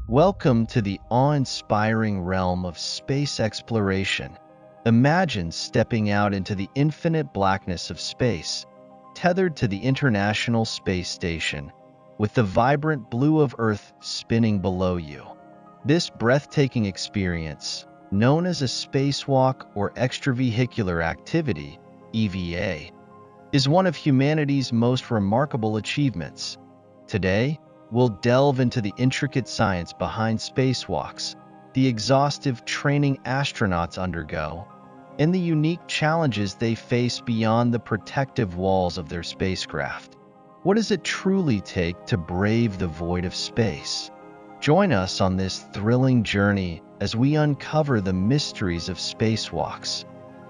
Welcome to the awe-inspiring realm of space exploration. Imagine stepping out into the infinite blackness of space, tethered to the International Space Station, with the vibrant blue of Earth spinning below you. This breathtaking experience, known as a spacewalk or extravehicular activity, EVA, is one of humanity's most remarkable achievements. Today, we'll delve into the intricate science behind spacewalks, the exhaustive training astronauts undergo, and the unique challenges they face beyond the protective walls of their spacecraft. What does it truly take to brave the void of space? Join us on this thrilling journey as we uncover the mysteries of spacewalks.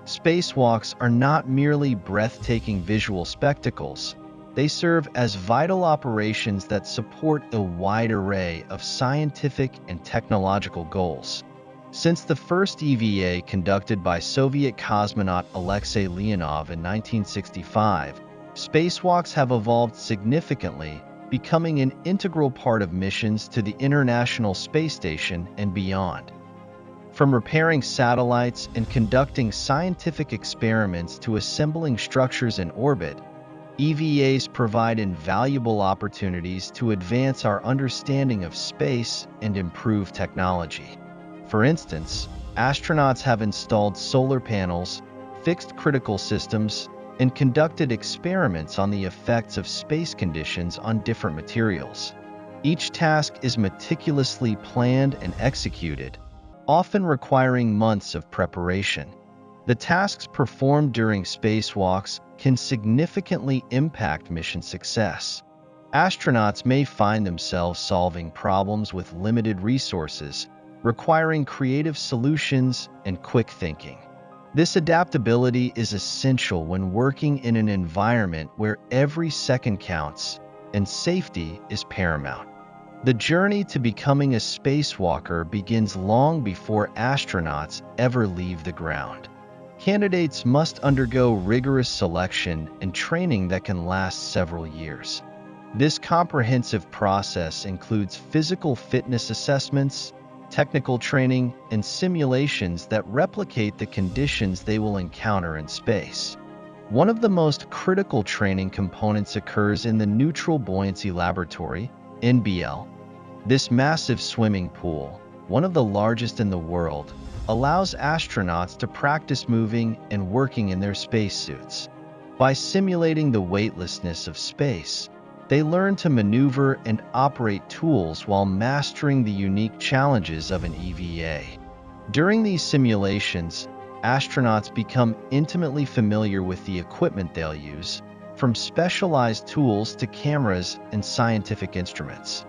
Spacewalks are not merely breathtaking visual spectacles. They serve as vital operations that support a wide array of scientific and technological goals. Since the first EVA conducted by Soviet cosmonaut Alexei Leonov in 1965, spacewalks have evolved significantly, becoming an integral part of missions to the International Space Station and beyond. From repairing satellites and conducting scientific experiments to assembling structures in orbit, EVAs provide invaluable opportunities to advance our understanding of space and improve technology. For instance, astronauts have installed solar panels, fixed critical systems, and conducted experiments on the effects of space conditions on different materials. Each task is meticulously planned and executed, often requiring months of preparation. The tasks performed during spacewalks can significantly impact mission success. Astronauts may find themselves solving problems with limited resources, requiring creative solutions and quick thinking. This adaptability is essential when working in an environment where every second counts and safety is paramount. The journey to becoming a spacewalker begins long before astronauts ever leave the ground. Candidates must undergo rigorous selection and training that can last several years. This comprehensive process includes physical fitness assessments, technical training, and simulations that replicate the conditions they will encounter in space. One of the most critical training components occurs in the Neutral Buoyancy Laboratory, NBL. This massive swimming pool, one of the largest in the world, allows astronauts to practice moving and working in their spacesuits. By simulating the weightlessness of space, they learn to maneuver and operate tools while mastering the unique challenges of an EVA. During these simulations, astronauts become intimately familiar with the equipment they'll use, from specialized tools to cameras and scientific instruments.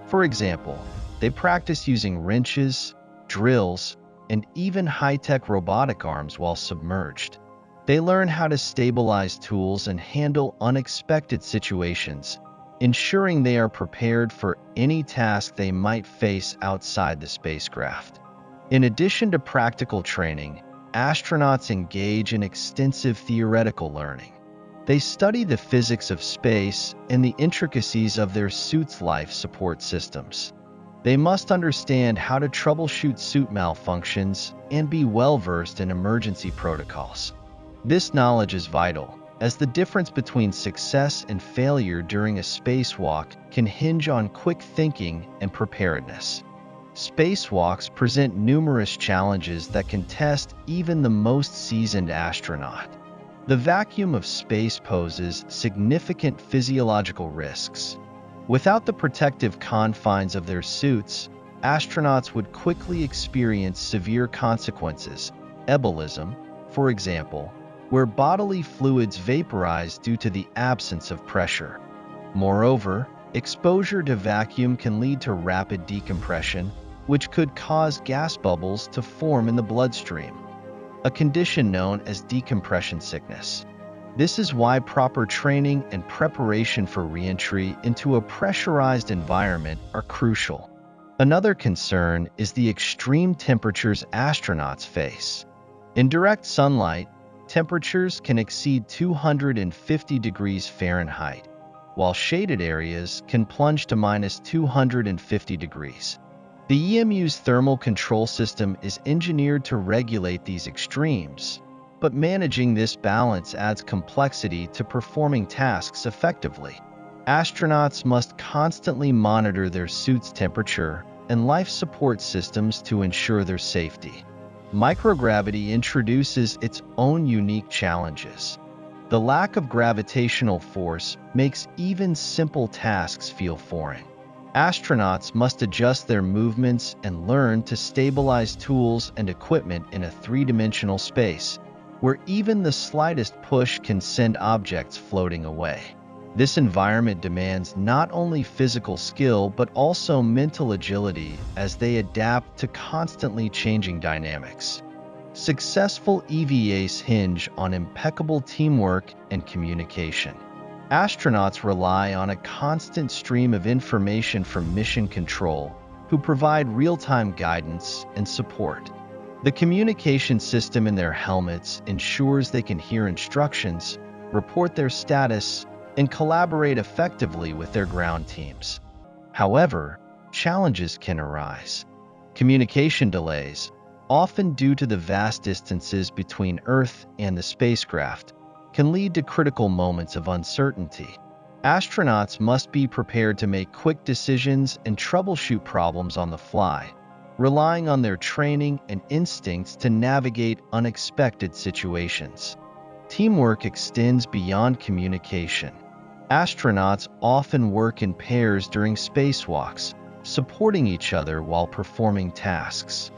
For example, they practice using wrenches, drills, and even high-tech robotic arms while submerged. They learn how to stabilize tools and handle unexpected situations, ensuring they are prepared for any task they might face outside the spacecraft. In addition to practical training, astronauts engage in extensive theoretical learning. They study the physics of space and the intricacies of their suit's life support systems. They must understand how to troubleshoot suit malfunctions and be well-versed in emergency protocols. This knowledge is vital, as the difference between success and failure during a spacewalk can hinge on quick thinking and preparedness. Spacewalks present numerous challenges that can test even the most seasoned astronaut. The vacuum of space poses significant physiological risks. Without the protective confines of their suits, astronauts would quickly experience severe consequences. Embolism, for example, where bodily fluids vaporize due to the absence of pressure. Moreover, exposure to vacuum can lead to rapid decompression, which could cause gas bubbles to form in the bloodstream, a condition known as decompression sickness. This is why proper training and preparation for re-entry into a pressurized environment are crucial. Another concern is the extreme temperatures astronauts face. In direct sunlight, temperatures can exceed 250 degrees Fahrenheit, while shaded areas can plunge to -250 degrees. The EMU's thermal control system is engineered to regulate these extremes, but managing this balance adds complexity to performing tasks effectively. Astronauts must constantly monitor their suit's temperature and life support systems to ensure their safety. Microgravity introduces its own unique challenges. The lack of gravitational force makes even simple tasks feel foreign. Astronauts must adjust their movements and learn to stabilize tools and equipment in a three-dimensional space, where even the slightest push can send objects floating away. This environment demands not only physical skill but also mental agility as they adapt to constantly changing dynamics. Successful EVAs hinge on impeccable teamwork and communication. Astronauts rely on a constant stream of information from mission control, who provide real-time guidance and support. The communication system in their helmets ensures they can hear instructions, report their status, and collaborate effectively with their ground teams. However, challenges can arise. Communication delays, often due to the vast distances between Earth and the spacecraft, can lead to critical moments of uncertainty. Astronauts must be prepared to make quick decisions and troubleshoot problems on the fly, relying on their training and instincts to navigate unexpected situations. Teamwork extends beyond communication. Astronauts often work in pairs during spacewalks, supporting each other while performing tasks.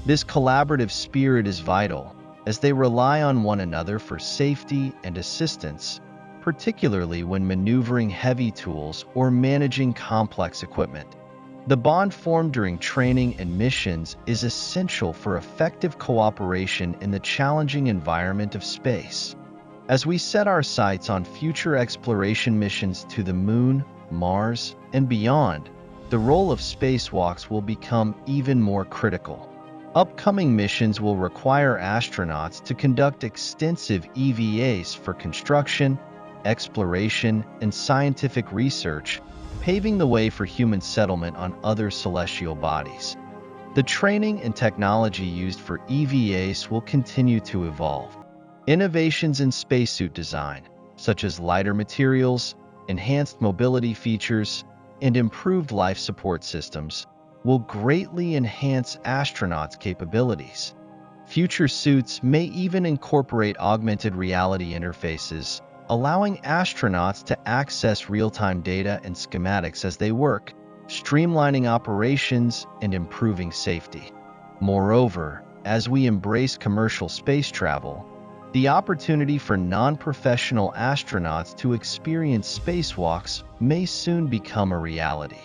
This collaborative spirit is vital, as they rely on one another for safety and assistance, particularly when maneuvering heavy tools or managing complex equipment. The bond formed during training and missions is essential for effective cooperation in the challenging environment of space. As we set our sights on future exploration missions to the Moon, Mars, and beyond, the role of spacewalks will become even more critical. Upcoming missions will require astronauts to conduct extensive EVAs for construction, exploration, and scientific research, paving the way for human settlement on other celestial bodies. The training and technology used for EVAs will continue to evolve. Innovations in spacesuit design, such as lighter materials, enhanced mobility features, and improved life support systems, will greatly enhance astronauts' capabilities. Future suits may even incorporate augmented reality interfaces, allowing astronauts to access real-time data and schematics as they work, streamlining operations and improving safety. Moreover, as we embrace commercial space travel, the opportunity for non-professional astronauts to experience spacewalks may soon become a reality.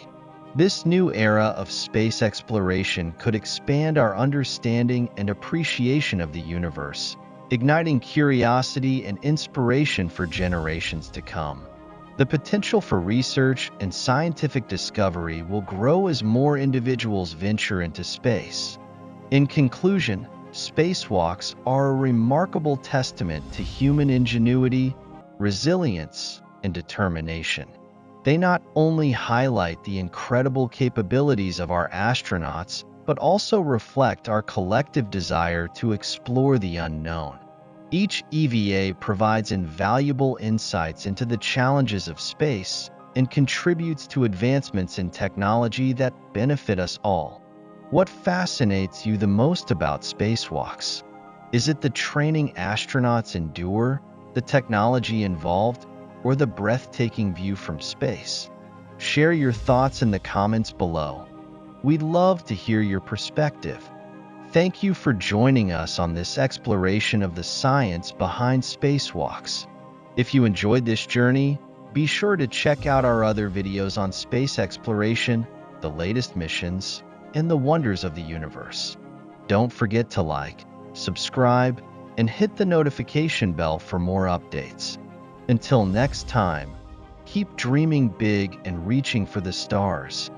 This new era of space exploration could expand our understanding and appreciation of the universe, igniting curiosity and inspiration for generations to come. The potential for research and scientific discovery will grow as more individuals venture into space. In conclusion, spacewalks are a remarkable testament to human ingenuity, resilience, and determination. They not only highlight the incredible capabilities of our astronauts, but also reflect our collective desire to explore the unknown. Each EVA provides invaluable insights into the challenges of space and contributes to advancements in technology that benefit us all. What fascinates you the most about spacewalks? Is it the training astronauts endure, the technology involved, or the breathtaking view from space? Share your thoughts in the comments below. We'd love to hear your perspective. Thank you for joining us on this exploration of the science behind spacewalks. If you enjoyed this journey, be sure to check out our other videos on space exploration, the latest missions, and the wonders of the universe. Don't forget to like, subscribe, and hit the notification bell for more updates. Until next time, keep dreaming big and reaching for the stars.